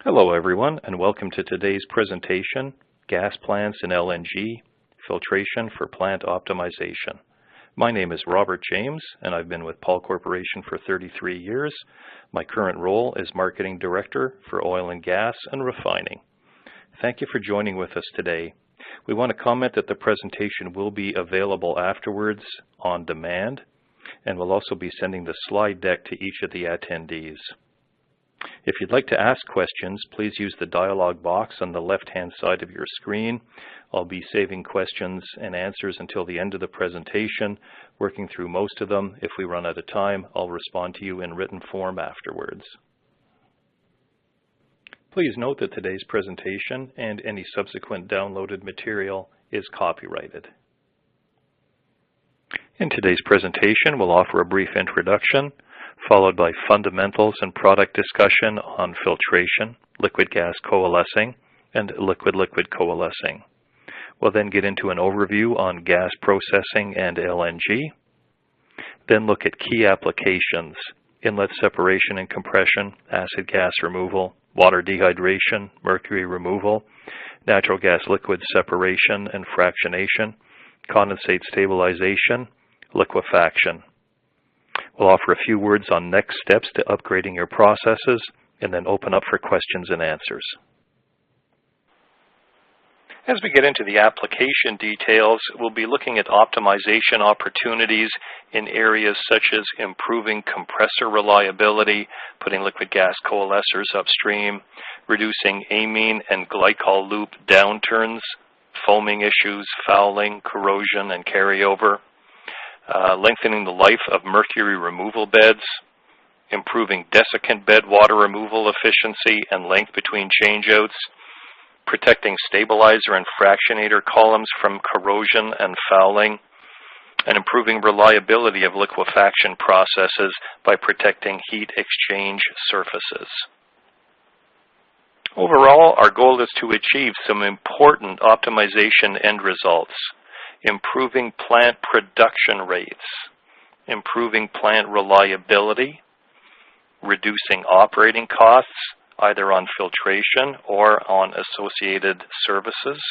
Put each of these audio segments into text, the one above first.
Hello everyone, and welcome to today's presentation, Gas Plants in LNG, Filtration for Plant Optimization. My name is Robert James, and I've been with Paul Corporation for 33 years. My current role is Marketing Director for Oil and Gas and Refining. Thank you for joining with us today. We want to comment that the presentation will be available afterwards on demand, and we'll also be sending the slide deck to each of the attendees. If you'd like to ask questions, please use the dialog box on the left-hand side of your screen. I'll be saving questions and answers until the end of the presentation, working through most of them. If we run out of time, I'll respond to you in written form afterwards. Please note that today's presentation and any subsequent downloaded material is copyrighted. In today's presentation, we'll offer a brief introduction, followed by fundamentals and product discussion on filtration, liquid-gas coalescing, and liquid-liquid coalescing. We'll then get into an overview on gas processing and LNG, then look at key applications, inlet separation and compression, acid gas removal, water dehydration, mercury removal, natural gas liquid separation and fractionation, condensate stabilization, liquefaction. We'll offer a few words on next steps to upgrading your processes, and then open up for questions and answers. As we get into the application details, we'll be looking at optimization opportunities in areas such as improving compressor reliability, putting liquid gas coalescers upstream, reducing amine and glycol loop downturns, foaming issues, fouling, corrosion, and carryover, lengthening the life of mercury removal beds, improving desiccant bed water removal efficiency and length between changeouts, protecting stabilizer and fractionator columns from corrosion and fouling, and improving reliability of liquefaction processes by protecting heat exchange surfaces. Overall, our goal is to achieve some important optimization end results: improving plant production rates, improving plant reliability, reducing operating costs, either on filtration or on associated services,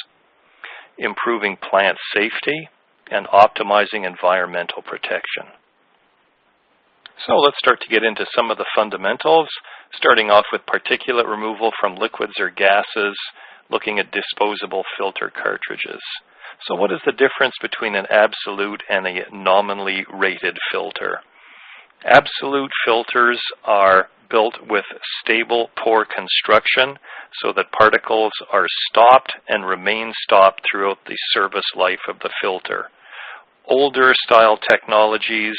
improving plant safety, and optimizing environmental protection. So let's start to get into some of the fundamentals, starting off with particulate removal from liquids or gases, looking at disposable filter cartridges. So what is the difference between an absolute and a nominally rated filter? Absolute filters are built with stable pore construction so that particles are stopped and remain stopped throughout the service life of the filter. Older style technologies,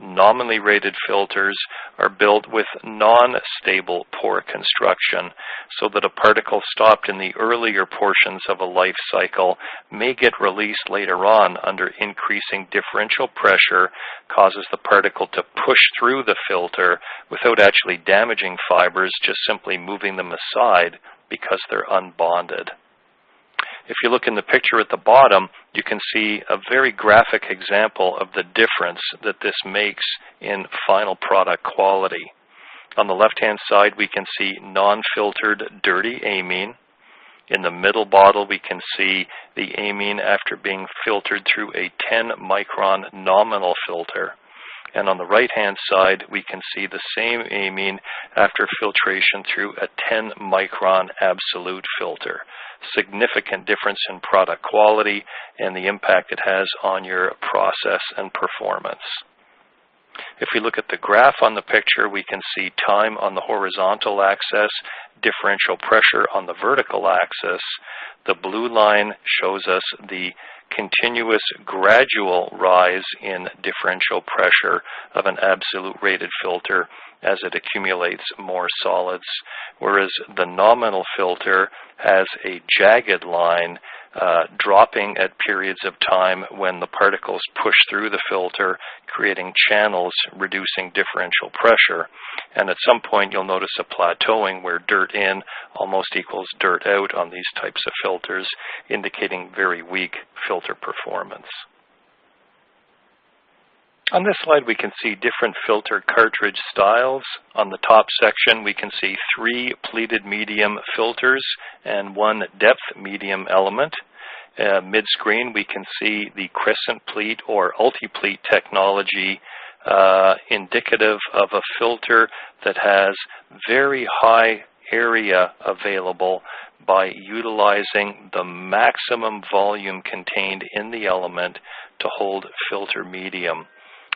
nominally rated filters, are built with non-stable pore construction so that a particle stopped in the earlier portions of a life cycle may get released later on under increasing differential pressure, causes the particle to push through the filter without actually damaging fibers, just simply moving them aside because they're unbonded. If you look in the picture at the bottom, you can see a very graphic example of the difference that this makes in final product quality. On the left-hand side, we can see non-filtered dirty amine. In the middle bottle, we can see the amine after being filtered through a 10-micron nominal filter. And on the right-hand side, we can see the same amine after filtration through a 10-micron absolute filter. Significant difference in product quality and the impact it has on your process and performance. If we look at the graph on the picture, we can see time on the horizontal axis, differential pressure on the vertical axis. The blue line shows us the continuous gradual rise in differential pressure of an absolute rated filter as it accumulates more solids, whereas the nominal filter has a jagged line dropping at periods of time when the particles push through the filter, creating channels, reducing differential pressure. And at some point you'll notice a plateauing where dirt in almost equals dirt out on these types of filters, indicating very weak filter performance. On this slide, we can see different filter cartridge styles. On the top section, we can see 3 pleated medium filters and 1 depth medium element. Mid-screen, we can see the crescent pleat or ulti-pleat technology, indicative of a filter that has very high area available by utilizing the maximum volume contained in the element to hold filter medium.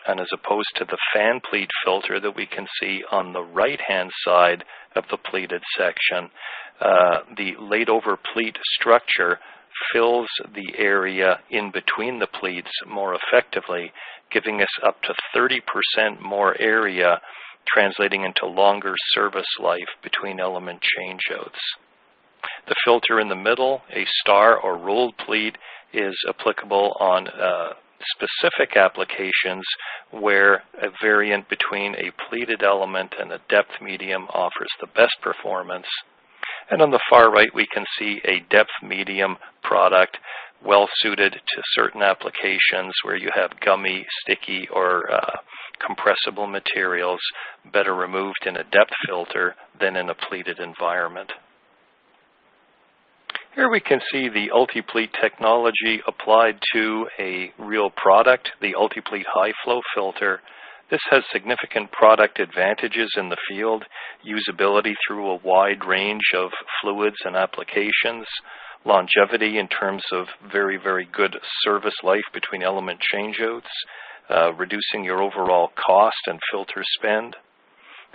And as opposed to the fan pleat filter that we can see on the right-hand side of the pleated section, the laid-over pleat structure fills the area in between the pleats more effectively, giving us up to 30% more area, translating into longer service life between element changeouts. The filter in the middle, a star or rolled pleat, is applicable on specific applications where a variant between a pleated element and a depth medium offers the best performance. And on the far right, we can see a depth medium product well suited to certain applications where you have gummy, sticky, or compressible materials better removed in a depth filter than in a pleated environment. Here we can see the UltiPleat technology applied to a real product, the UltiPleat high flow filter. This has significant product advantages in the field, usability through a wide range of fluids and applications, longevity in terms of very, very good service life between element changeouts, reducing your overall cost and filter spend.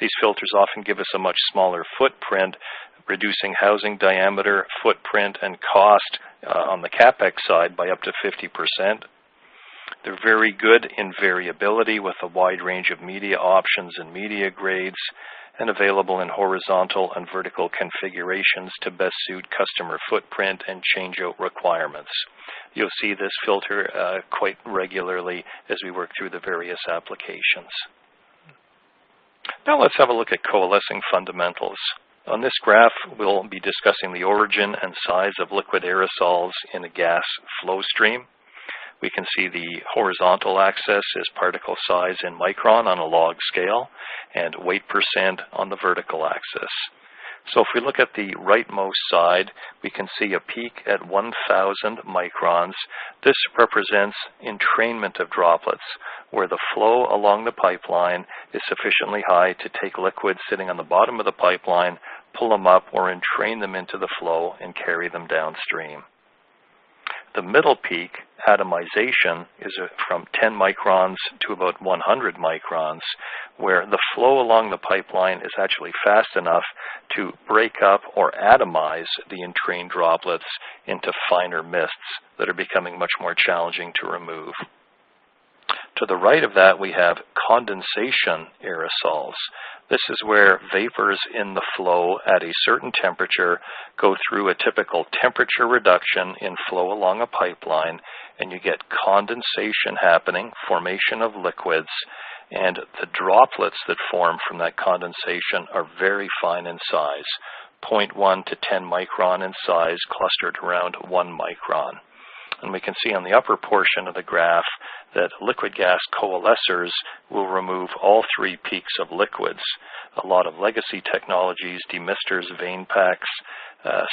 These filters often give us a much smaller footprint, reducing housing diameter, footprint, and cost on the CapEx side by up to 50%. They're very good in variability with a wide range of media options and media grades, and available in horizontal and vertical configurations to best suit customer footprint and changeout requirements. You'll see this filter quite regularly as we work through the various applications. Now let's have a look at coalescing fundamentals. On this graph, we'll be discussing the origin and size of liquid aerosols in a gas flow stream. We can see the horizontal axis is particle size in micron on a log scale and weight % on the vertical axis. So if we look at the rightmost side, we can see a peak at 1,000 microns. This represents entrainment of droplets, where the flow along the pipeline is sufficiently high to take liquids sitting on the bottom of the pipeline, pull them up, or entrain them into the flow and carry them downstream. The middle peak, atomization, is from 10 microns to about 100 microns, where the flow along the pipeline is actually fast enough to break up or atomize the entrained droplets into finer mists that are becoming much more challenging to remove. To the right of that, we have condensation aerosols. This is where vapors in the flow at a certain temperature go through a typical temperature reduction in flow along a pipeline, and you get condensation happening, formation of liquids, and the droplets that form from that condensation are very fine in size, 0.1 to 10 micron in size, clustered around 1 micron. And we can see on the upper portion of the graph that liquid gas coalescers will remove all 3 peaks of liquids. A lot of legacy technologies, demisters, vein packs,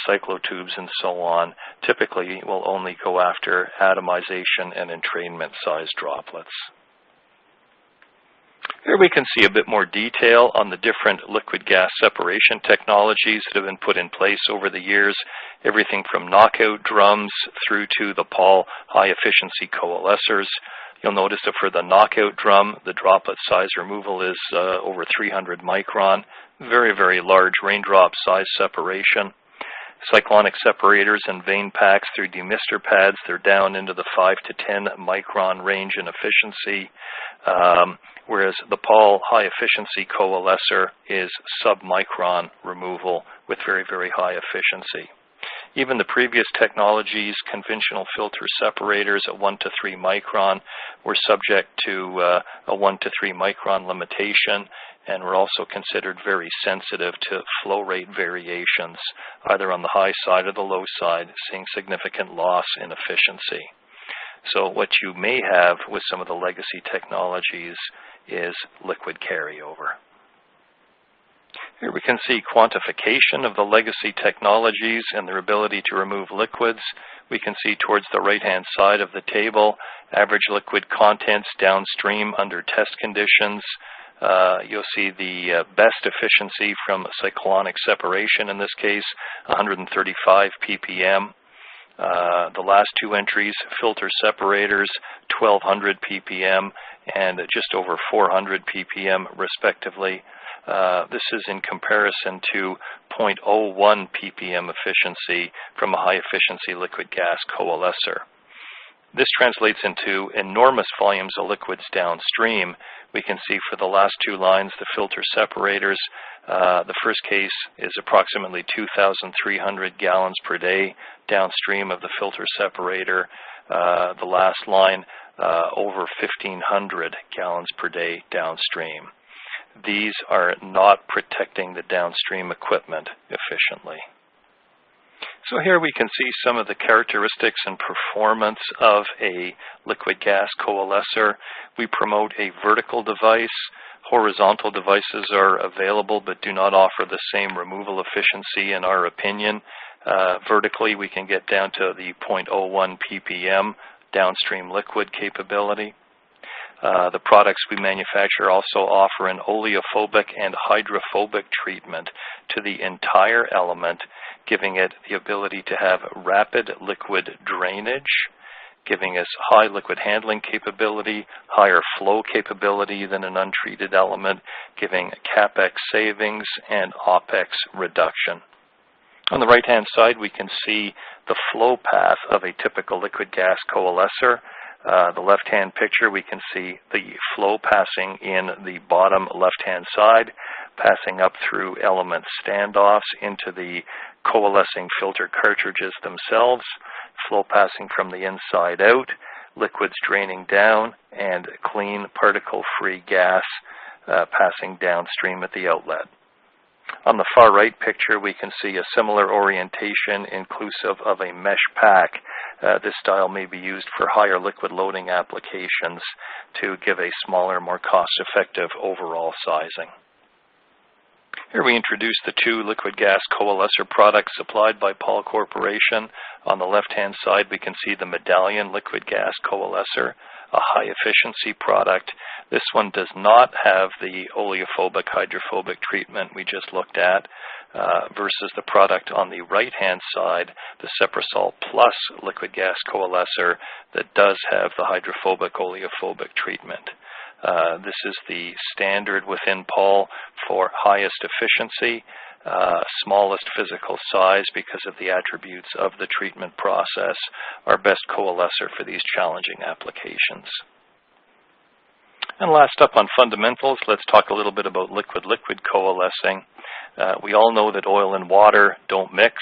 cyclotubes, and so on, typically will only go after atomization and entrainment size droplets. Here we can see a bit more detail on the different liquid gas separation technologies that have been put in place over the years, everything from knockout drums through to the Paul high-efficiency coalescers. You'll notice that for the knockout drum, the droplet size removal is over 300 micron, very, very large raindrop size separation. Cyclonic separators and vein packs through demister pads, they're down into the 5 to 10 micron range in efficiency, whereas the Paul high-efficiency coalescer is sub-micron removal with very, very high efficiency. Even the previous technologies, conventional filter separators at 1 to 3 micron, were subject to a 1 to 3 micron limitation, and were also considered very sensitive to flow rate variations, either on the high side or the low side, seeing significant loss in efficiency. So what you may have with some of the legacy technologies is liquid carryover. Here we can see quantification of the legacy technologies and their ability to remove liquids. We can see towards the right-hand side of the table, average liquid contents downstream under test conditions. You'll see the best efficiency from cyclonic separation, in this case, 135 ppm. The last two entries, filter separators, 1200 ppm and just over 400 ppm respectively. This is in comparison to 0.01 ppm efficiency from a high-efficiency liquid gas coalescer. This translates into enormous volumes of liquids downstream. We can see for the last two lines, the filter separators. The first case is approximately 2,300 gallons per day downstream of the filter separator. The last line, over 1,500 gallons per day downstream. These are not protecting the downstream equipment efficiently. So here we can see some of the characteristics and performance of a liquid gas coalescer. We promote a vertical device. Horizontal devices are available but do not offer the same removal efficiency in our opinion. Vertically we can get down to the 0.01 ppm downstream liquid capability. The products we manufacture also offer an oleophobic and hydrophobic treatment to the entire element, giving it the ability to have rapid liquid drainage, giving us high liquid handling capability, higher flow capability than an untreated element, giving CapEx savings and OpEx reduction. On the right-hand side, we can see the flow path of a typical liquid gas coalescer. The left-hand picture, we can see the flow passing in the bottom left-hand side, passing up through element standoffs into the coalescing filter cartridges themselves, flow passing from the inside out, liquids draining down, and clean particle-free gas passing downstream at the outlet. On the far right picture, we can see a similar orientation inclusive of a mesh pack. This style may be used for higher liquid loading applications to give a smaller, more cost-effective overall sizing. Here we introduce the two liquid gas coalescer products supplied by Paul Corporation. On the left-hand side, we can see the Medallion liquid gas coalescer, a high-efficiency product. This one does not have the oleophobic hydrophobic treatment we just looked at versus the product on the right-hand side, the Seprasol Plus liquid gas coalescer that does have the hydrophobic oleophobic treatment. This is the standard within Paul for highest efficiency, smallest physical size because of the attributes of the treatment process, our best coalescer for these challenging applications. And last up on fundamentals, let's talk a little bit about liquid-liquid coalescing. We all know that oil and water don't mix,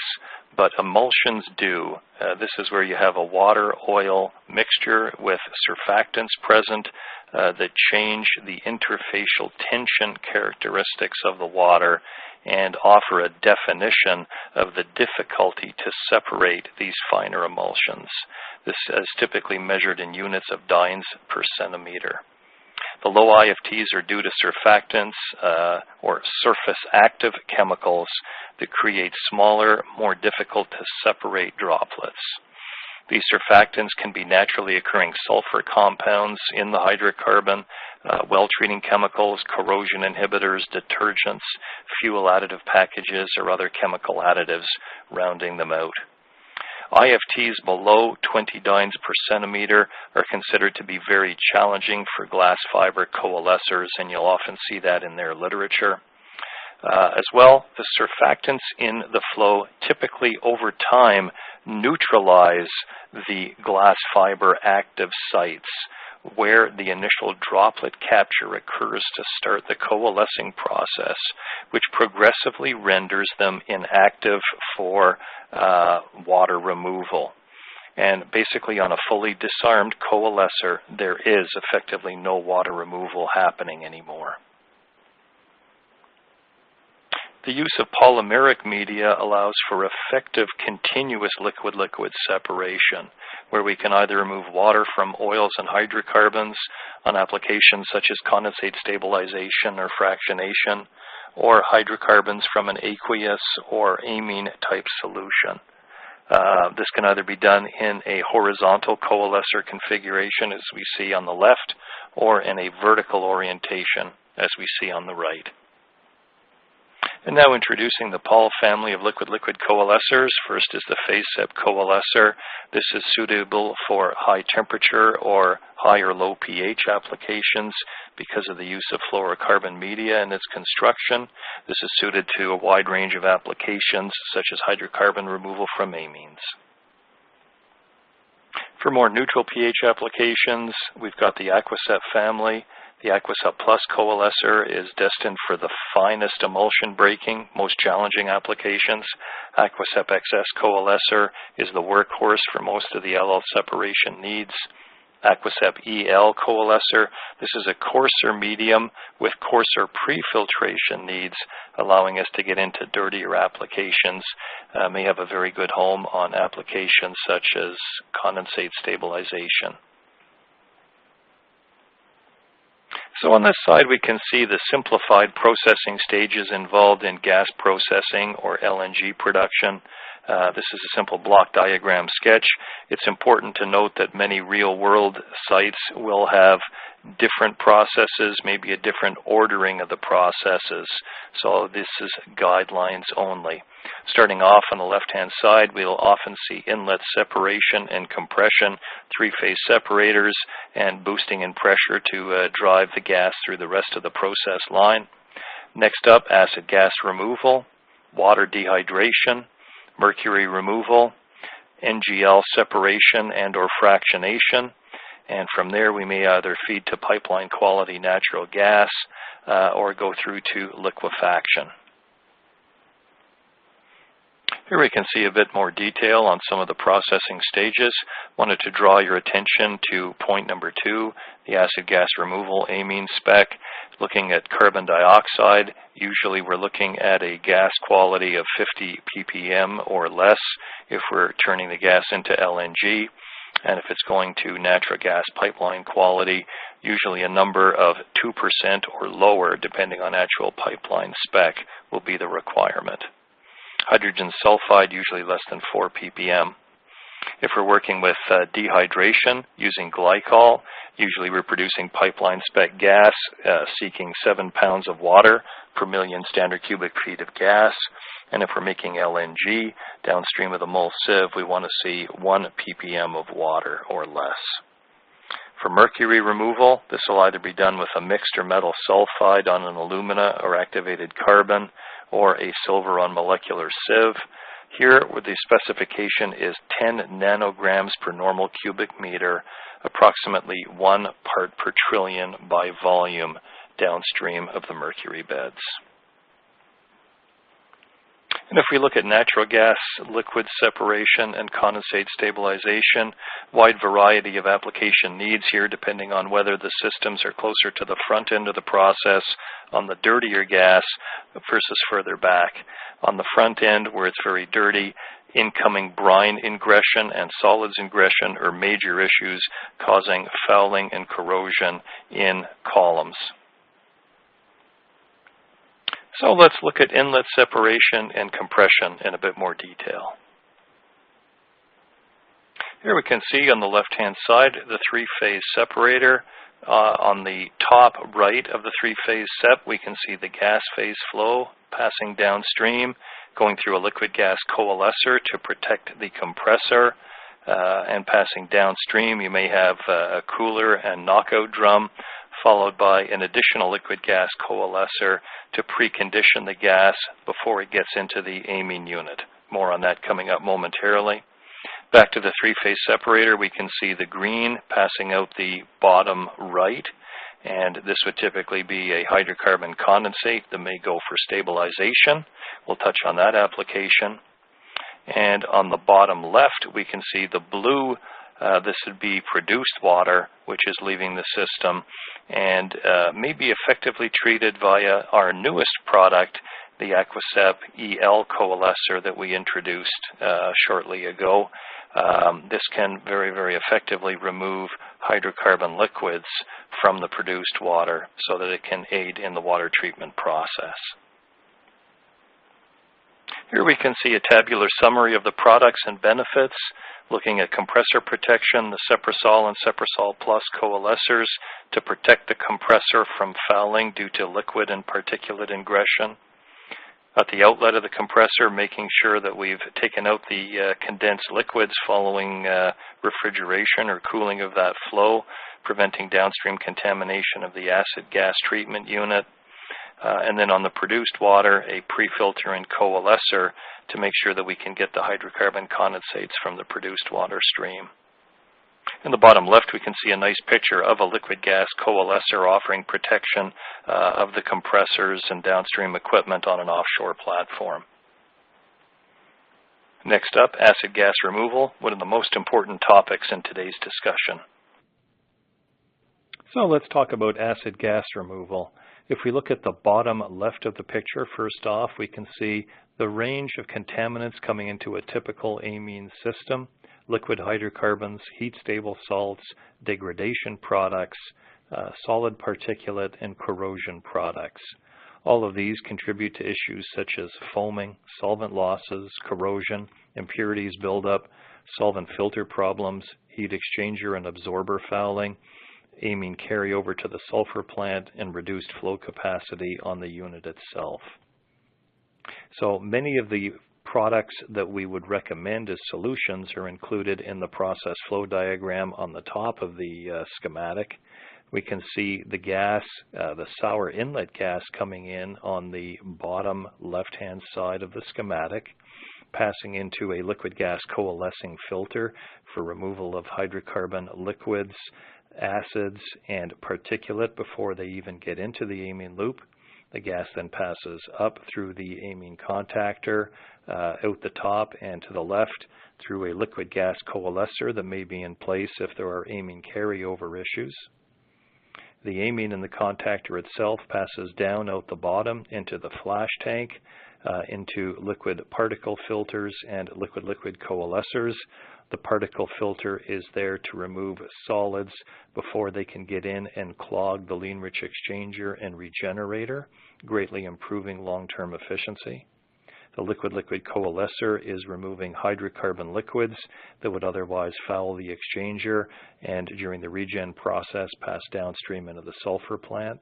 but emulsions do. This is where you have a water-oil mixture with surfactants present that change the interfacial tension characteristics of the water and offer a definition of the difficulty to separate these finer emulsions. This is typically measured in units of dynes per centimeter. The low IFTs are due to surfactants or surface active chemicals that create smaller, more difficult to separate droplets. These surfactants can be naturally occurring sulfur compounds in the hydrocarbon, well-treating chemicals, corrosion inhibitors, detergents, fuel additive packages, or other chemical additives rounding them out. IFTs below 20 dynes per centimeter are considered to be very challenging for glass fiber coalescers, and you'll often see that in their literature. As well, the surfactants in the flow typically over time neutralize the glass fiber active sites where the initial droplet capture occurs to start the coalescing process, which progressively renders them inactive for water removal. And basically on a fully disarmed coalescer, there is effectively no water removal happening anymore. The use of polymeric media allows for effective continuous liquid-liquid separation, where we can either remove water from oils and hydrocarbons on applications such as condensate stabilization or fractionation, or hydrocarbons from an aqueous or amine type solution. This can either be done in a horizontal coalescer configuration, as we see on the left, or in a vertical orientation, as we see on the right. And now introducing the Pol family of liquid-liquid coalescers. First is the phase-sep coalescer. This is suitable for high temperature or high or low pH applications because of the use of fluorocarbon media in its construction. This is suited to a wide range of applications such as hydrocarbon removal from amines. For more neutral pH applications, we've got the AquaSep family. The AquaSep Plus coalescer is destined for the finest emulsion breaking, most challenging applications. AquaSep XS coalescer is the workhorse for most of the LL separation needs. AquaSep EL coalescer, this is a coarser medium with coarser pre-filtration needs, allowing us to get into dirtier applications. May have a very good home on applications such as condensate stabilization. So on this side we can see the simplified processing stages involved in gas processing or LNG production. This is a simple block diagram sketch. It's important to note that many real-world sites will have different processes, maybe a different ordering of the processes. So this is guidelines only. Starting off on the left-hand side, we'll often see inlet separation and compression, three-phase separators, and boosting in pressure to drive the gas through the rest of the process line. Next up, acid-gas removal, water dehydration, mercury removal, NGL separation and or fractionation, and from there we may either feed to pipeline quality natural gas or go through to liquefaction. Here we can see a bit more detail on some of the processing stages. Wanted to draw your attention to point number 2, the acid gas removal amine spec. Looking at carbon dioxide, usually we're looking at a gas quality of 50 ppm or less if we're turning the gas into LNG. And if it's going to natural gas pipeline quality, usually a number of 2% or lower, depending on actual pipeline spec, will be the requirement. Hydrogen sulfide, usually less than 4 ppm. If we're working with dehydration using glycol, usually we're producing pipeline spec gas seeking 7 pounds of water per million standard cubic feet of gas. And if we're making LNG, downstream of the mole sieve, we want to see 1 ppm of water or less. For mercury removal, this will either be done with a mixed or metal sulfide on an alumina or activated carbon, or a silver on molecular sieve. Here, where the specification is 10 nanograms per normal cubic meter, approximately 1 part per trillion by volume downstream of the mercury beds. And if we look at natural gas liquid separation and condensate stabilization, wide variety of application needs here depending on whether the systems are closer to the front end of the process on the dirtier gas versus further back. On the front end where it's very dirty, incoming brine ingression and solids ingression are major issues causing fouling and corrosion in columns. So let's look at inlet separation and compression in a bit more detail. Here we can see on the left-hand side the three-phase separator. On the top right of the three-phase sep, we can see the gas phase flow passing downstream, going through a liquid gas coalescer to protect the compressor, and passing downstream you may have a cooler and knockout drum, followed by an additional liquid gas coalescer to precondition the gas before it gets into the amine unit. More on that coming up momentarily. Back to the three-phase separator, we can see the green passing out the bottom right, and this would typically be a hydrocarbon condensate that may go for stabilization. We'll touch on that application. And on the bottom left, we can see the blue. This would be produced water, which is leaving the system and may be effectively treated via our newest product, the Aquacep EL coalescer that we introduced shortly ago. This can very, very effectively remove hydrocarbon liquids from the produced water so that it can aid in the water treatment process. Here we can see a tabular summary of the products and benefits, looking at compressor protection, the Seprasol and Seprasol Plus coalescers to protect the compressor from fouling due to liquid and particulate ingression. At the outlet of the compressor, making sure that we've taken out the condensed liquids following refrigeration or cooling of that flow, preventing downstream contamination of the acid gas treatment unit. And then on the produced water, a pre-filter and coalescer to make sure that we can get the hydrocarbon condensates from the produced water stream. In the bottom left, we can see a nice picture of a liquid gas coalescer offering protection of the compressors and downstream equipment on an offshore platform. Next up, acid gas removal, one of the most important topics in today's discussion. So let's talk about acid gas removal. If we look at the bottom left of the picture, first off, we can see the range of contaminants coming into a typical amine system: liquid hydrocarbons, heat-stable salts, degradation products, solid particulate, and corrosion products. All of these contribute to issues such as foaming, solvent losses, corrosion, impurities buildup, solvent filter problems, heat exchanger and absorber fouling, amine carryover to the sulfur plant, and reduced flow capacity on the unit itself. So many of the products that we would recommend as solutions are included in the process flow diagram on the top of the schematic. We can see the gas, the sour inlet gas coming in on the bottom left-hand side of the schematic, passing into a liquid gas coalescing filter for removal of hydrocarbon liquids, acids, and particulate before they even get into the amine loop. The gas then passes up through the amine contactor, out the top and to the left through a liquid gas coalescer that may be in place if there are amine carryover issues. The amine in the contactor itself passes down out the bottom into the flash tank, into liquid particle filters and liquid-liquid coalescers. The particle filter is there to remove solids before they can get in and clog the lean-rich exchanger and regenerator, greatly improving long-term efficiency. The liquid-liquid coalescer is removing hydrocarbon liquids that would otherwise foul the exchanger and during the regen process pass downstream into the sulfur plant.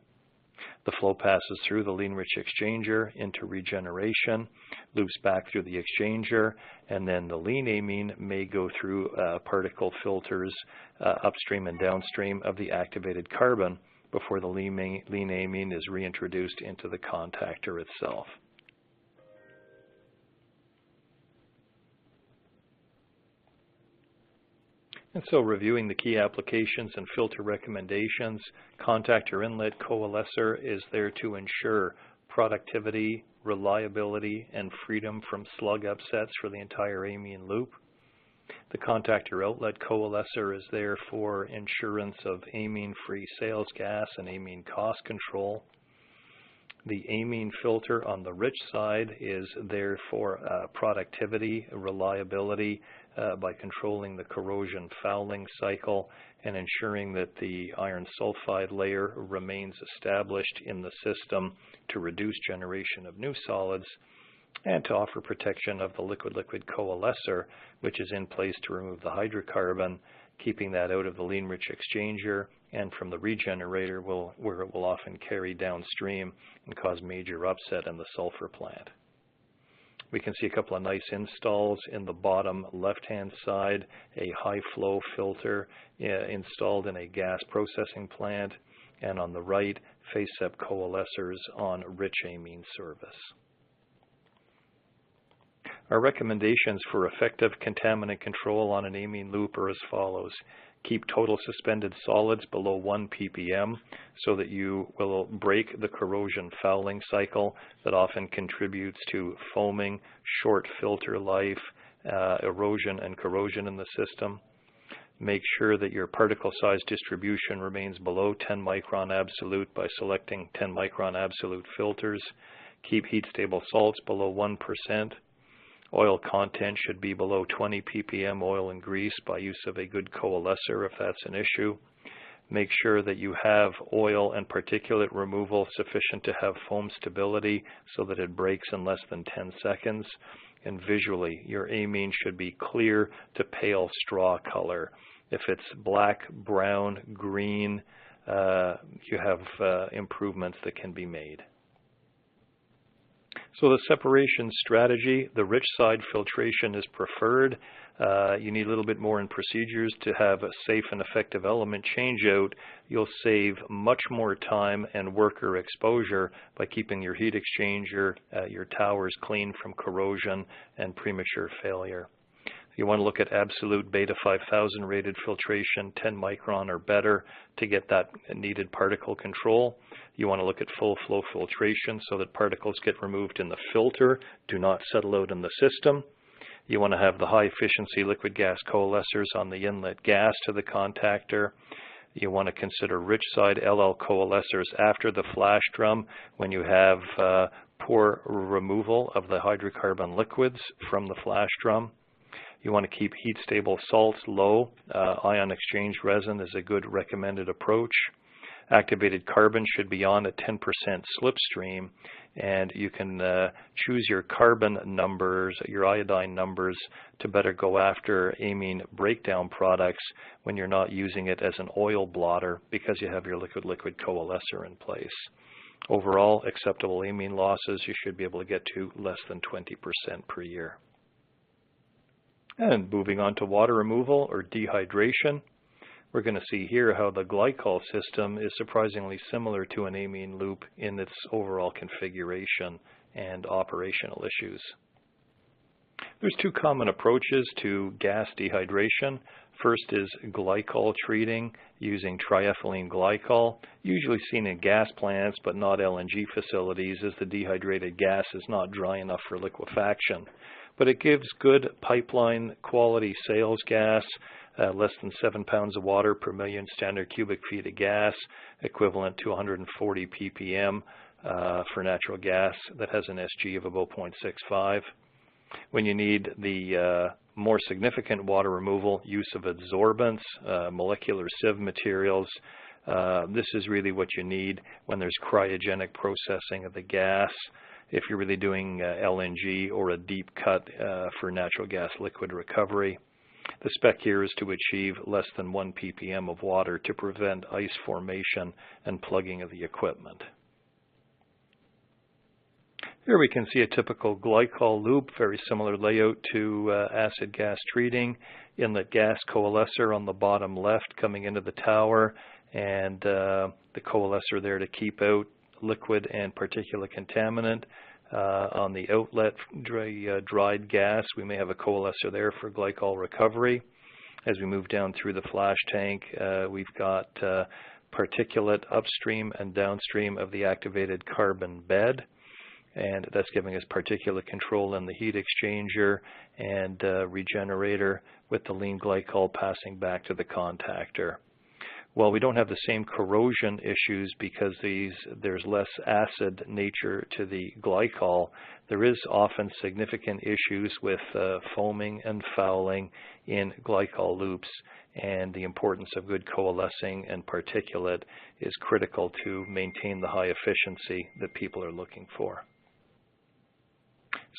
The flow passes through the lean-rich exchanger into regeneration, loops back through the exchanger, and then the lean amine may go through particle filters upstream and downstream of the activated carbon before the lean amine is reintroduced into the contactor itself. And so reviewing the key applications and filter recommendations, contactor inlet coalescer is there to ensure productivity, reliability, and freedom from slug upsets for the entire amine loop. The contactor outlet coalescer is there for insurance of amine-free sales gas and amine cost control. The amine filter on the rich side is there for productivity, reliability, by controlling the corrosion fouling cycle and ensuring that the iron sulfide layer remains established in the system to reduce generation of new solids, and to offer protection of the liquid-liquid coalescer, which is in place to remove the hydrocarbon, keeping that out of the lean-rich exchanger and from the regenerator where it will often carry downstream and cause major upset in the sulfur plant. We can see a couple of nice installs in the bottom left-hand side, a high-flow filter installed in a gas processing plant, and on the right, FACEP coalescers on rich amine service. Our recommendations for effective contaminant control on an amine loop are as follows. Keep total suspended solids below 1 ppm so that you will break the corrosion fouling cycle that often contributes to foaming, short filter life, erosion and corrosion in the system. Make sure that your particle size distribution remains below 10 micron absolute by selecting 10 micron absolute filters. Keep heat-stable salts below 1%. Oil content should be below 20 ppm oil and grease by use of a good coalescer if that's an issue. Make sure that you have oil and particulate removal sufficient to have foam stability so that it breaks in less than 10 seconds. And visually, your amine should be clear to pale straw color. If it's black, brown, green, you have improvements that can be made. So the separation strategy, the rich side filtration is preferred. You need a little bit more in procedures to have a safe and effective element changeout. You'll save much more time and worker exposure by keeping your heat exchanger, your towers clean from corrosion and premature failure. You want to look at absolute beta 5000 rated filtration, 10 micron or better to get that needed particle control. You want to look at full flow filtration so that particles get removed in the filter, do not settle out in the system. You want to have the high efficiency liquid gas coalescers on the inlet gas to the contactor. You want to consider rich side LL coalescers after the flash drum when you have poor removal of the hydrocarbon liquids from the flash drum. You want to keep heat-stable salts low. Ion exchange resin is a good recommended approach. Activated carbon should be on at 10% slipstream, and you can choose your carbon numbers, your iodine numbers, to better go after amine breakdown products when you're not using it as an oil blotter because you have your liquid-liquid coalescer in place. Overall, acceptable amine losses you should be able to get to less than 20% per year. And moving on to water removal or dehydration, we're going to see here how the glycol system is surprisingly similar to an amine loop in its overall configuration and operational issues. There's two common approaches to gas dehydration. First is glycol treating using triethylene glycol, usually seen in gas plants but not LNG facilities as the dehydrated gas is not dry enough for liquefaction. But it gives good pipeline quality sales gas, less than 7 pounds of water per million standard cubic feet of gas, equivalent to 140 ppm for natural gas that has an SG of about 0.65. When you need the more significant water removal, use of adsorbents, molecular sieve materials, this is really what you need when there's cryogenic processing of the gas. If you're really doing LNG or a deep cut for natural gas liquid recovery. The spec here is to achieve less than 1 ppm of water to prevent ice formation and plugging of the equipment. Here we can see a typical glycol loop, very similar layout to acid gas treating. Inlet gas coalescer on the bottom left coming into the tower, and the coalescer there to keep out liquid and particulate contaminant. On the outlet dried gas, we may have a coalescer there for glycol recovery. As we move down through the flash tank, we've got particulate upstream and downstream of the activated carbon bed, and that's giving us particulate control in the heat exchanger and regenerator with the lean glycol passing back to the contactor. While we don't have the same corrosion issues because there's less acid nature to the glycol, there is often significant issues with foaming and fouling in glycol loops, and the importance of good coalescing and particulate is critical to maintain the high efficiency that people are looking for.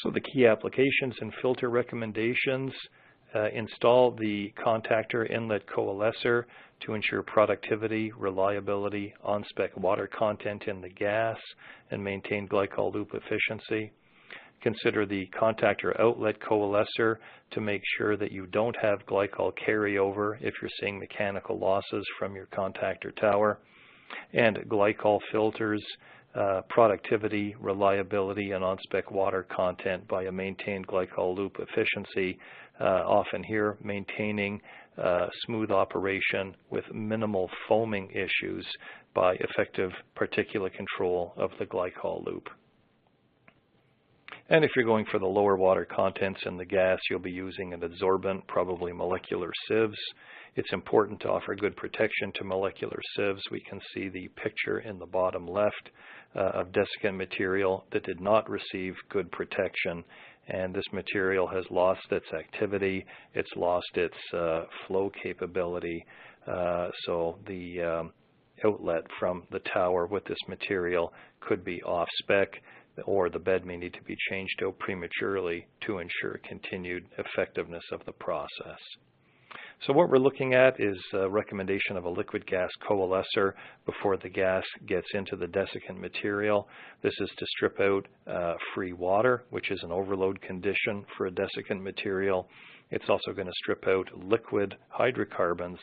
So the key applications and filter recommendations: install the contactor inlet coalescer to ensure productivity, reliability, on-spec water content in the gas, and maintain glycol loop efficiency. Consider the contactor outlet coalescer to make sure that you don't have glycol carryover if you're seeing mechanical losses from your contactor tower. And glycol filters, productivity, reliability, and on-spec water content by a maintained glycol loop efficiency, often here maintaining smooth operation with minimal foaming issues by effective particulate control of the glycol loop. And if you're going for the lower water contents in the gas, you'll be using an adsorbent, probably molecular sieves. It's important to offer good protection to molecular sieves. We can see the picture in the bottom left of desiccant material that did not receive good protection, and this material has lost its activity, it's lost its flow capability, so the outlet from the tower with this material could be off spec, or the bed may need to be changed out prematurely to ensure continued effectiveness of the process. So what we're looking at is a recommendation of a liquid gas coalescer before the gas gets into the desiccant material. This is to strip out free water, which is an overload condition for a desiccant material. It's also going to strip out liquid hydrocarbons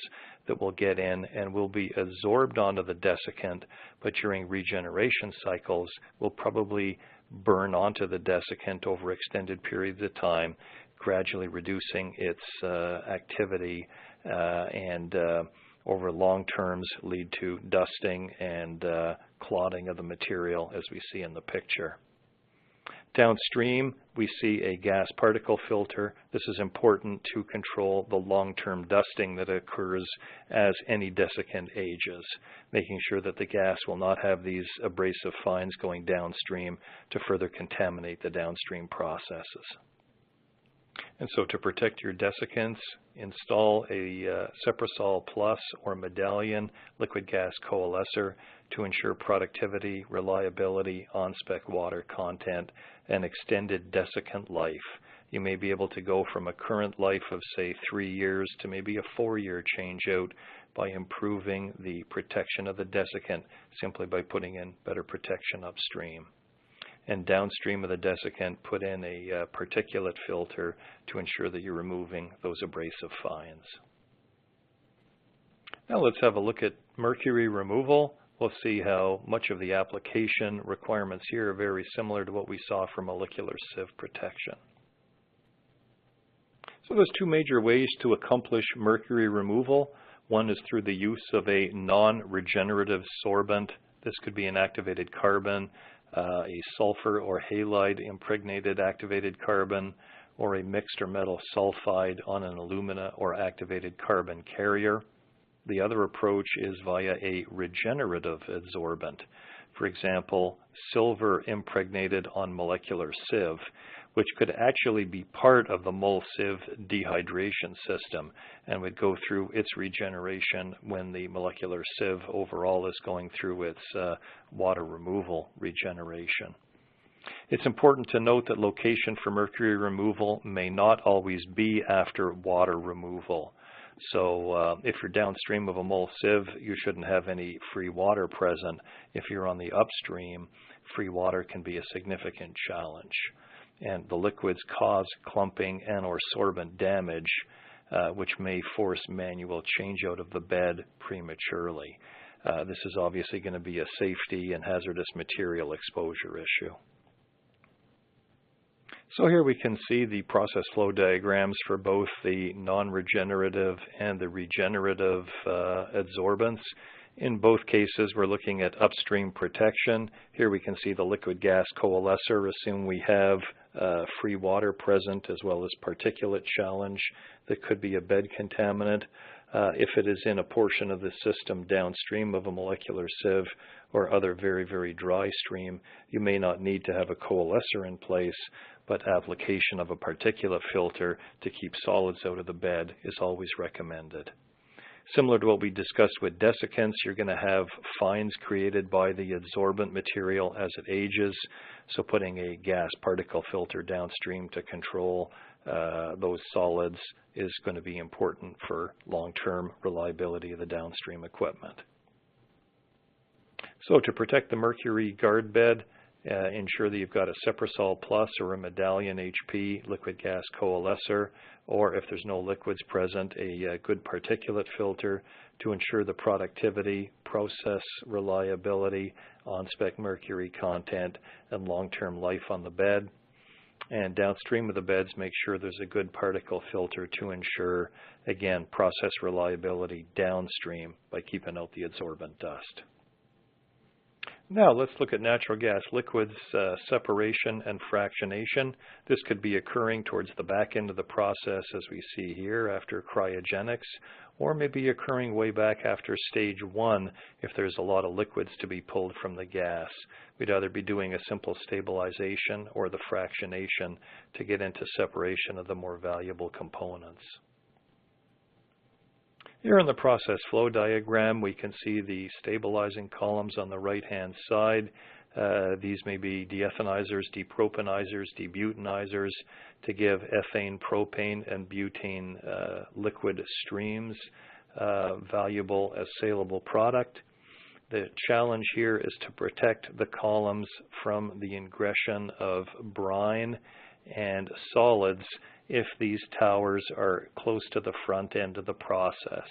that will get in and will be absorbed onto the desiccant, but during regeneration cycles will probably burn onto the desiccant over extended periods of time, gradually reducing its activity and over long terms lead to dusting and clotting of the material, as we see in the picture. Downstream, we see a gas particle filter. This is important to control the long-term dusting that occurs as any desiccant ages, making sure that the gas will not have these abrasive fines going downstream to further contaminate the downstream processes. And so to protect your desiccants, install a Seprasol Plus or Medallion liquid gas coalescer to ensure productivity, reliability, on-spec water content, and extended desiccant life. You may be able to go from a current life of, say, 3 years to maybe a 4-year change-out by improving the protection of the desiccant simply by putting in better protection upstream. And downstream of the desiccant, put in a particulate filter to ensure that you're removing those abrasive fines. Now let's have a look at mercury removal. We'll see how much of the application requirements here are very similar to what we saw for molecular sieve protection. So there's two major ways to accomplish mercury removal. One is through the use of a non-regenerative sorbent. This could be an activated carbon, a sulfur or halide impregnated activated carbon, or a mixed or metal sulfide on an alumina or activated carbon carrier. The other approach is via a regenerative adsorbent. For example, silver impregnated on molecular sieve, which could actually be part of the mol-sieve dehydration system and would go through its regeneration when the molecular sieve overall is going through its water removal regeneration. It's important to note that location for mercury removal may not always be after water removal. So if you're downstream of a mol-sieve, you shouldn't have any free water present. If you're on the upstream, free water can be a significant challenge. And the liquids cause clumping and or sorbent damage, which may force manual changeout of the bed prematurely. This is obviously going to be a safety and hazardous material exposure issue. So here we can see the process flow diagrams for both the non-regenerative and the regenerative adsorbents. In both cases, we're looking at upstream protection. Here we can see the liquid gas coalescer. Assume we have free water present as well as particulate challenge that could be a bed contaminant. If it is in a portion of the system downstream of a molecular sieve or other very, very dry stream, you may not need to have a coalescer in place, but application of a particulate filter to keep solids out of the bed is always recommended. Similar to what we discussed with desiccants, you're going to have fines created by the adsorbent material as it ages, so putting a gas particle filter downstream to control those solids is going to be important for long-term reliability of the downstream equipment. So to protect the mercury guard bed, ensure that you've got a Seprasol Plus or a Medallion HP liquid gas coalescer, or if there's no liquids present, a good particulate filter to ensure the productivity, process reliability, on-spec mercury content, and long-term life on the bed. And downstream of the beds, make sure there's a good particle filter to ensure, again, process reliability downstream by keeping out the adsorbent dust. Now let's look at natural gas liquids separation and fractionation. This could be occurring towards the back end of the process, as we see here, after cryogenics, or maybe occurring way back after stage 1 if there's a lot of liquids to be pulled from the gas. We'd either be doing a simple stabilization or the fractionation to get into separation of the more valuable components. Here in the process flow diagram, we can see the stabilizing columns on the right-hand side. These may be deethanizers, depropanizers, debutanizers to give ethane, propane, and butane liquid streams valuable as saleable product. The challenge here is to protect the columns from the ingression of brine and solids if these towers are close to the front end of the process.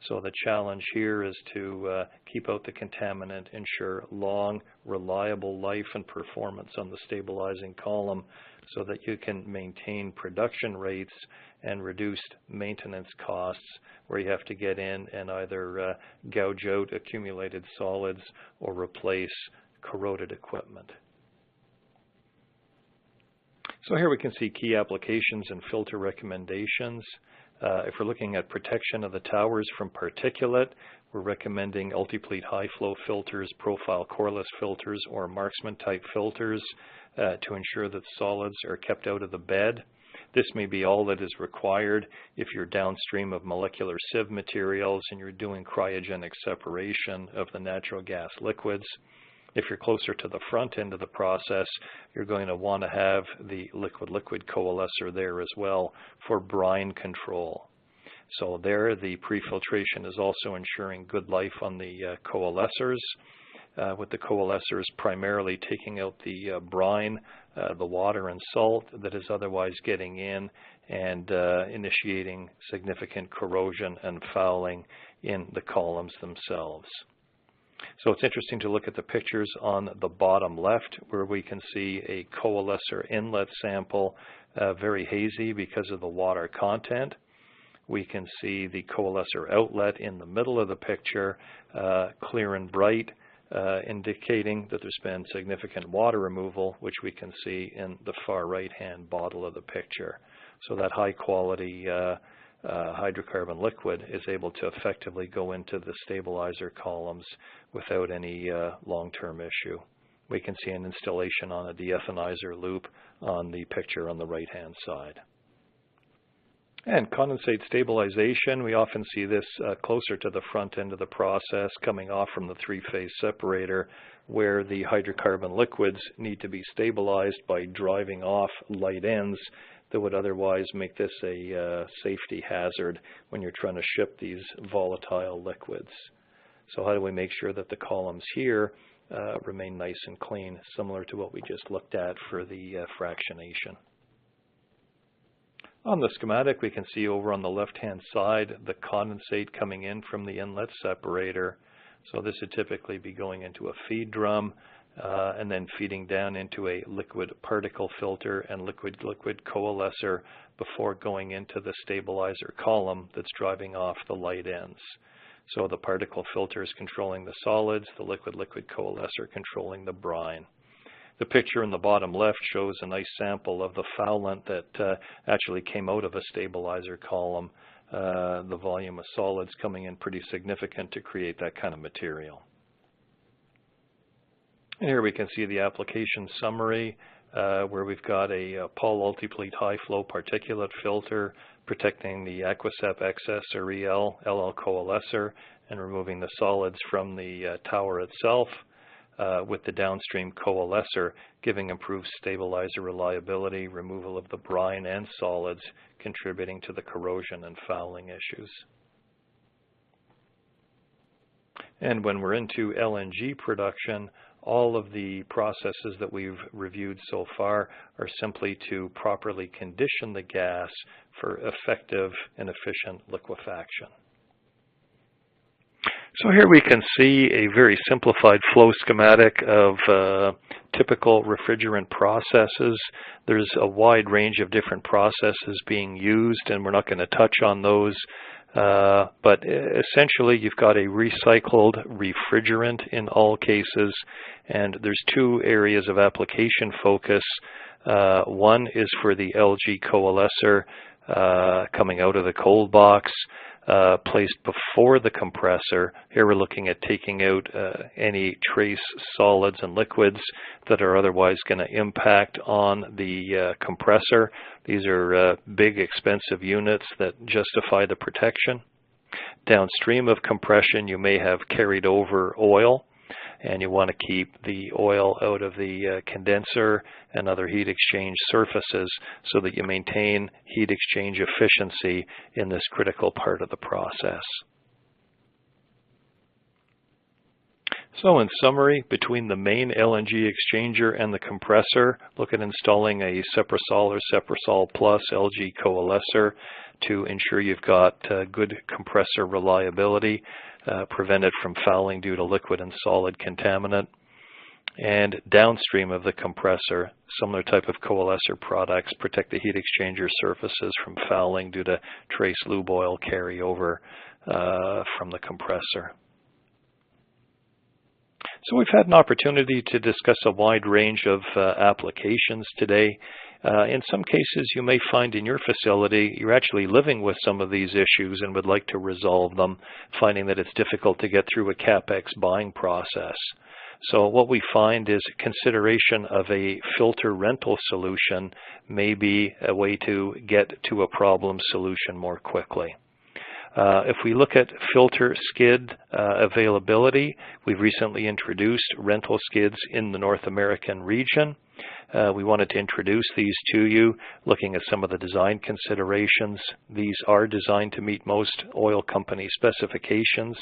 So the challenge here is to keep out the contaminant, ensure long, reliable life and performance on the stabilizing column so that you can maintain production rates and reduced maintenance costs where you have to get in and either gouge out accumulated solids or replace corroded equipment. So here we can see key applications and filter recommendations. If we're looking at protection of the towers from particulate, we're recommending Ultiplete high flow filters, profile coreless filters, or marksman type filters to ensure that solids are kept out of the bed. This may be all that is required if you're downstream of molecular sieve materials and you're doing cryogenic separation of the natural gas liquids. If you're closer to the front end of the process, you're going to want to have the liquid-liquid coalescer there as well for brine control. So there, the pre-filtration is also ensuring good life on the coalescers, with the coalescers primarily taking out the brine, the water and salt that is otherwise getting in and initiating significant corrosion and fouling in the columns themselves. So it's interesting to look at the pictures on the bottom left where we can see a coalescer inlet sample very hazy because of the water content. We can see the coalescer outlet in the middle of the picture clear and bright, indicating that there's been significant water removal, which we can see in the far right-hand bottle of the picture. So that high quality hydrocarbon liquid is able to effectively go into the stabilizer columns without any long-term issue. We can see an installation on a deethanizer loop on the picture on the right-hand side. And condensate stabilization, we often see this closer to the front end of the process coming off from the three-phase separator where the hydrocarbon liquids need to be stabilized by driving off light ends that would otherwise make this a safety hazard when you're trying to ship these volatile liquids. So how do we make sure that the columns here remain nice and clean, similar to what we just looked at for the fractionation? On the schematic, we can see over on the left-hand side the condensate coming in from the inlet separator. So this would typically be going into a feed drum and then feeding down into a liquid particle filter and liquid-liquid coalescer before going into the stabilizer column that's driving off the light ends. So the particle filter is controlling the solids, the liquid-liquid coalescer controlling the brine. The picture in the bottom left shows a nice sample of the foulant that actually came out of a stabilizer column. The volume of solids coming in pretty significant to create that kind of material. And here we can see the application summary where we've got a Paul Ultiplete high flow particulate filter protecting the Aquasep excess or LL coalescer and removing the solids from the tower itself, with the downstream coalescer giving improved stabilizer reliability, removal of the brine and solids, contributing to the corrosion and fouling issues. And when we're into LNG production, all of the processes that we've reviewed so far are simply to properly condition the gas for effective and efficient liquefaction. So here we can see a very simplified flow schematic of typical refrigerant processes. There's a wide range of different processes being used, and we're not going to touch on those But essentially, you've got a recycled refrigerant in all cases, and there's two areas of application focus. One is for the LG coalescer coming out of the cold box, placed before the compressor. Here we're looking at taking out any trace solids and liquids that are otherwise going to impact on the compressor. These are big, expensive units that justify the protection. Downstream of compression, you may have carried over oil, and you want to keep the oil out of the condenser and other heat exchange surfaces so that you maintain heat exchange efficiency in this critical part of the process. So in summary, between the main LNG exchanger and the compressor, look at installing a Seprasol or Seprasol Plus LG coalescer to ensure you've got good compressor reliability, prevented from fouling due to liquid and solid contaminant. And downstream of the compressor, similar type of coalescer products protect the heat exchanger surfaces from fouling due to trace lube oil carryover from the compressor. So we've had an opportunity to discuss a wide range of applications today. In some cases, you may find in your facility you're actually living with some of these issues and would like to resolve them, finding that it's difficult to get through a CapEx buying process. So what we find is consideration of a filter rental solution may be a way to get to a problem solution more quickly. If we look at filter skid availability, we've recently introduced rental skids in the North American region. We wanted to introduce these to you, looking at some of the design considerations. These are designed to meet most oil company specifications.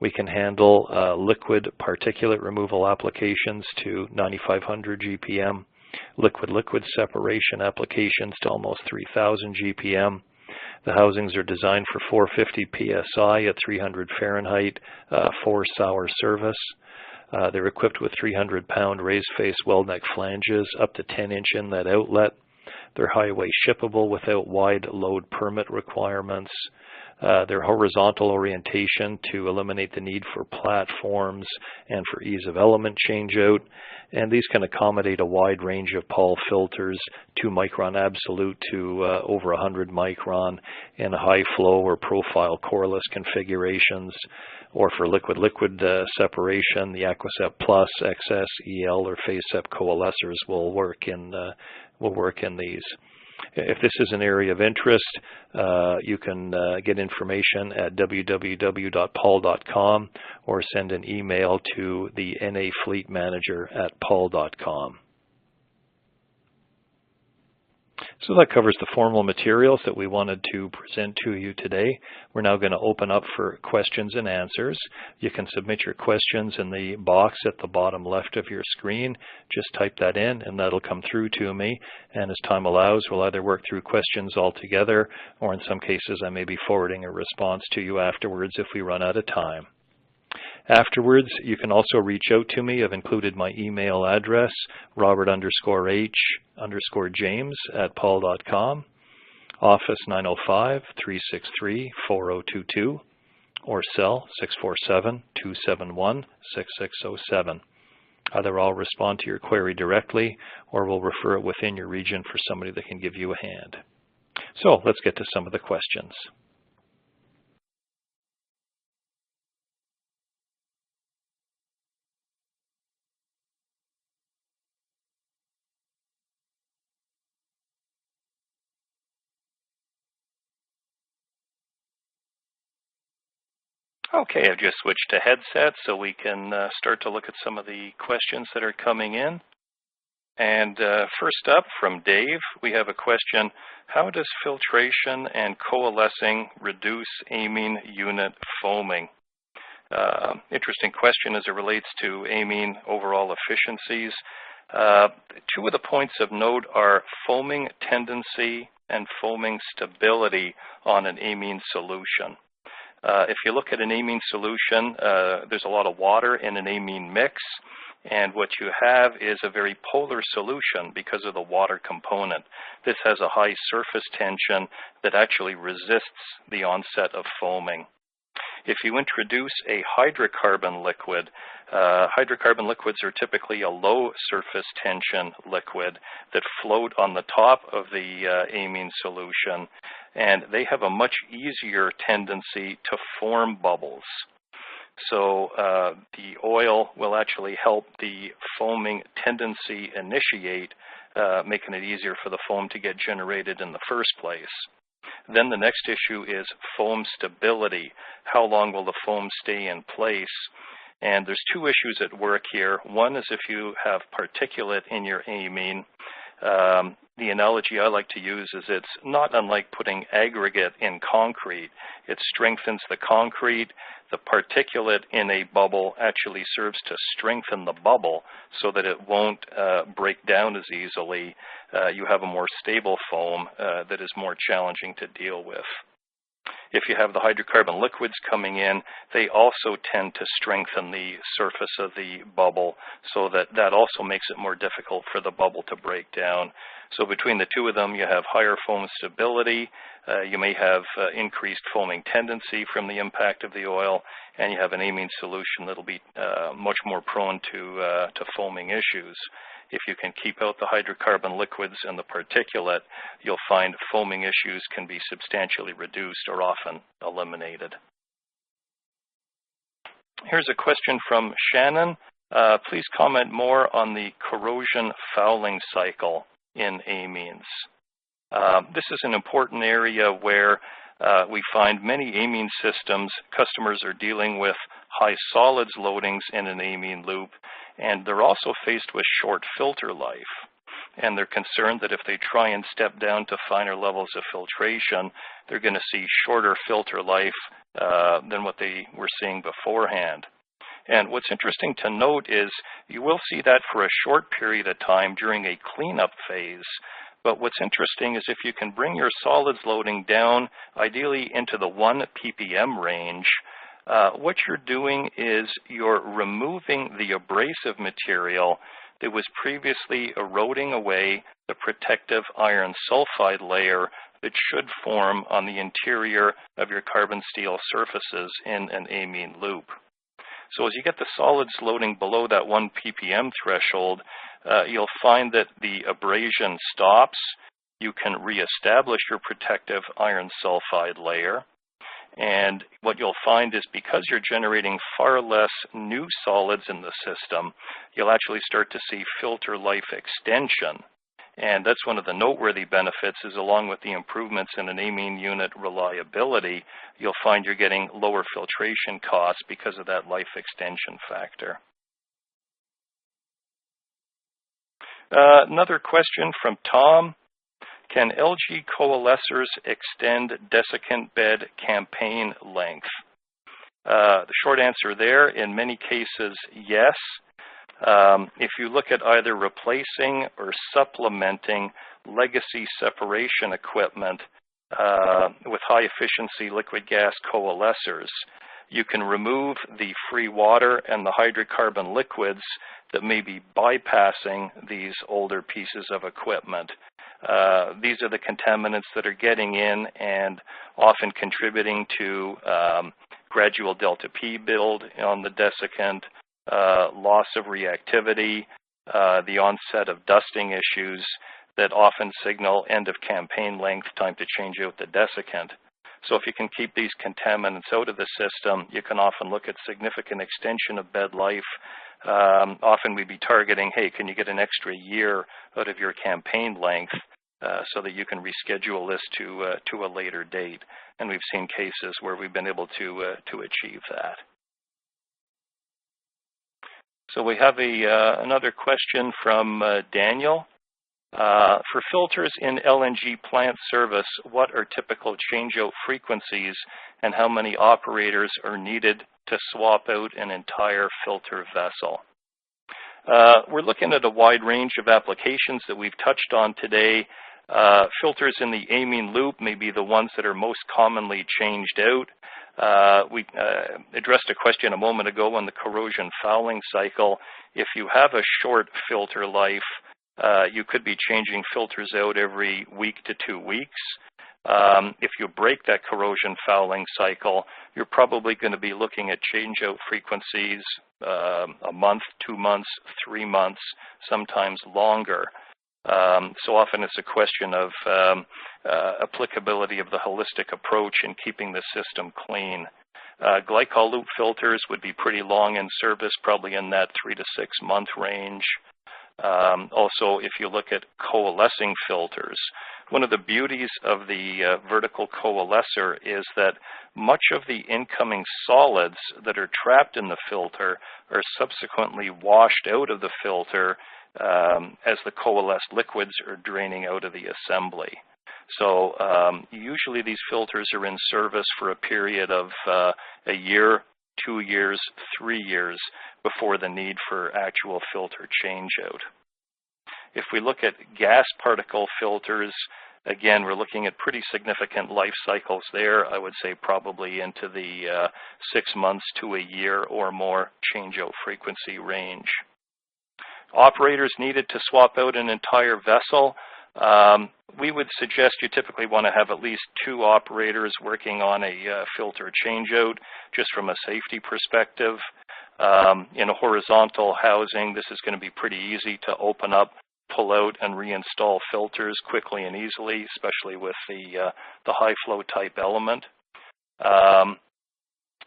We can handle liquid particulate removal applications to 9,500 GPM, liquid-liquid separation applications to almost 3,000 GPM. The housings are designed for 450 PSI at 300 Fahrenheit for sour service. They're equipped with 300-pound raised face weld neck flanges, up to 10-inch inlet outlet. They're highway shippable without wide load permit requirements. Their horizontal orientation to eliminate the need for platforms and for ease of element changeout. And these can accommodate a wide range of Paul filters, 2 micron absolute to over 100 micron in high flow or profile coreless configurations. Or for liquid-liquid separation, the AquaSep Plus, XS, EL, or FaceSep coalescers will work in these. If this is an area of interest, you can get information at www.paul.com or send an email to the NA Fleet Manager at paul.com. So that covers the formal materials that we wanted to present to you today. We're now going to open up for questions and answers. You can submit your questions in the box at the bottom left of your screen. Just type that in and that'll come through to me. And as time allows, we'll either work through questions altogether, or in some cases I may be forwarding a response to you afterwards if we run out of time. Afterwards, you can also reach out to me. I've included my email address, robert_H_James@paul.com, office 905-363-4022, or cell 647-271-6607. Either I'll respond to your query directly, or we'll refer it within your region for somebody that can give you a hand. So let's get to some of the questions. Okay, I've just switched to headset so we can start to look at some of the questions that are coming in. And first up from Dave, we have a question: how does filtration and coalescing reduce amine unit foaming? Interesting question as it relates to amine overall efficiencies. Two of the points of note are foaming tendency and foaming stability on an amine solution. If you look at an amine solution, there's a lot of water in an amine mix, And what you have is a very polar solution because of the water component. This has a high surface tension that actually resists the onset of foaming. If you introduce a hydrocarbon liquid, hydrocarbon liquids are typically a low surface tension liquid that float on the top of the amine solution, and they have a much easier tendency to form bubbles. So the oil will actually help the foaming tendency initiate, making it easier for the foam to get generated in the first place. Then the next issue is foam stability. How long will the foam stay in place? And there's two issues at work here. One is if you have particulate in your amine. The analogy I like to use is it's not unlike putting aggregate in concrete. It strengthens the concrete. The particulate in a bubble actually serves to strengthen the bubble so that it won't break down as easily. You have a more stable foam that is more challenging to deal with. If you have the hydrocarbon liquids coming in, they also tend to strengthen the surface of the bubble, so that also makes it more difficult for the bubble to break down. So between the two of them, you have higher foam stability, you may have increased foaming tendency from the impact of the oil, and you have an amine solution that'll be much more prone to foaming issues. If you can keep out the hydrocarbon liquids and the particulate, you'll find foaming issues can be substantially reduced or often eliminated. Here's a question from Shannon. Please comment more on the corrosion fouling cycle in amines. This is an important area where we find many amine systems, customers are dealing with high solids loadings in an amine loop, and they're also faced with short filter life. And they're concerned that if they try and step down to finer levels of filtration, they're going to see shorter filter life than what they were seeing beforehand. And what's interesting to note is you will see that for a short period of time during a cleanup phase. But what's interesting is if you can bring your solids loading down, ideally into the 1 ppm range, what you're doing is you're removing the abrasive material that was previously eroding away the protective iron sulfide layer that should form on the interior of your carbon steel surfaces in an amine loop. So as you get the solids loading below that 1 ppm threshold, you'll find that the abrasion stops. You can reestablish your protective iron sulfide layer. And what you'll find is because you're generating far less new solids in the system, you'll actually start to see filter life extension. And that's one of the noteworthy benefits is along with the improvements in an amine unit reliability, you'll find you're getting lower filtration costs because of that life extension factor. Another question from Tom. Can LG coalescers extend desiccant bed campaign length? The short answer there, in many cases, yes. If you look at either replacing or supplementing legacy separation equipment with high efficiency liquid gas coalescers, you can remove the free water and the hydrocarbon liquids that may be bypassing these older pieces of equipment. These are the contaminants that are getting in and often contributing to gradual delta P build on the desiccant, loss of reactivity, the onset of dusting issues that often signal end of campaign length, time to change out the desiccant. So if you can keep these contaminants out of the system, you can often look at significant extension of bed life. Often we'd be targeting, hey, can you get an extra year out of your campaign length so that you can reschedule this to a later date. And we've seen cases where we've been able to achieve that. So we have another question from Daniel. For filters in LNG plant service, what are typical changeout frequencies and how many operators are needed to swap out an entire filter vessel? We're looking at a wide range of applications that we've touched on today. Filters in the amine loop may be the ones that are most commonly changed out. We addressed a question a moment ago on the corrosion fouling cycle. If you have a short filter life, you could be changing filters out every week to 2 weeks. If you break that corrosion fouling cycle, you're probably going to be looking at change-out frequencies a month, 2 months, 3 months, sometimes longer. So often it's a question of applicability of the holistic approach in keeping the system clean. Glycol loop filters would be pretty long in service, probably in that 3 to 6 month range. Also, if you look at coalescing filters, one of the beauties of the vertical coalescer is that much of the incoming solids that are trapped in the filter are subsequently washed out of the filter as the coalesced liquids are draining out of the assembly. So usually these filters are in service for a period of a year, 2 years, 3 years before the need for actual filter change-out. If we look at gas particle filters, again, we're looking at pretty significant life cycles there. I would say probably into the 6 months to a year or more change-out frequency range. Operators needed to swap out an entire vessel. We would suggest you typically want to have at least 2 operators working on a filter change-out, just from a safety perspective. In a horizontal housing, this is going to be pretty easy to open up, pull out, and reinstall filters quickly and easily, especially with the high flow type element.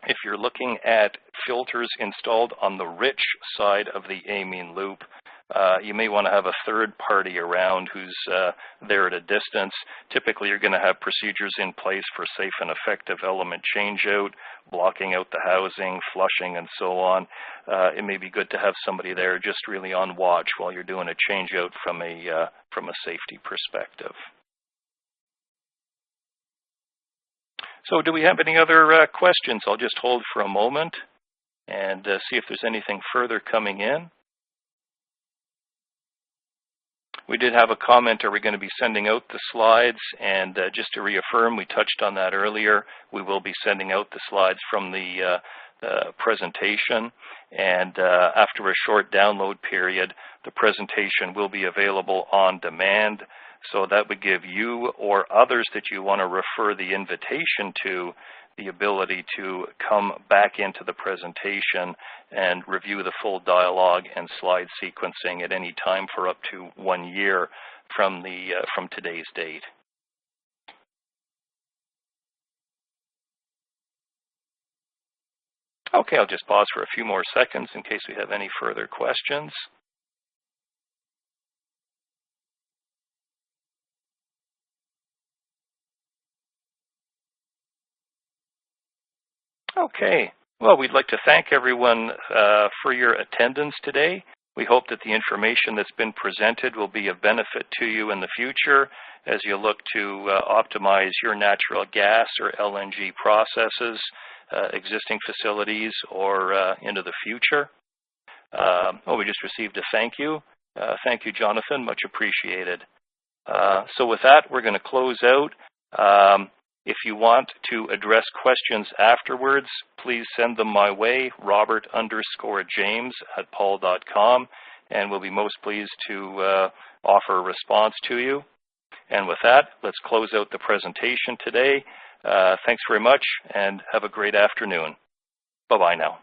If you're looking at filters installed on the rich side of the amine loop, you may want to have a third party around who's there at a distance. Typically, you're going to have procedures in place for safe and effective element change-out, blocking out the housing, flushing, and so on. It may be good to have somebody there just really on watch while you're doing a change-out from a safety perspective. So do we have any other questions? I'll just hold for a moment and see if there's anything further coming in. We did have a comment, are we going to be sending out the slides? And just to reaffirm, we touched on that earlier. We will be sending out the slides from the presentation. And after a short download period, the presentation will be available on demand. So that would give you or others that you want to refer the invitation to the ability to come back into the presentation and review the full dialogue and slide sequencing at any time for up to 1 year from today's date. Okay, I'll just pause for a few more seconds in case we have any further questions. Okay, well, we'd like to thank everyone for your attendance today. We hope that the information that's been presented will be of benefit to you in the future as you look to optimize your natural gas or LNG processes, existing facilities, or into the future. We just received a thank you. Thank you, Jonathan, much appreciated. So with that, we're going to close out. If you want to address questions afterwards, please send them my way, robert_james@paul.com, and we'll be most pleased to offer a response to you. And with that, let's close out the presentation today. Thanks very much, and have a great afternoon. Bye-bye now.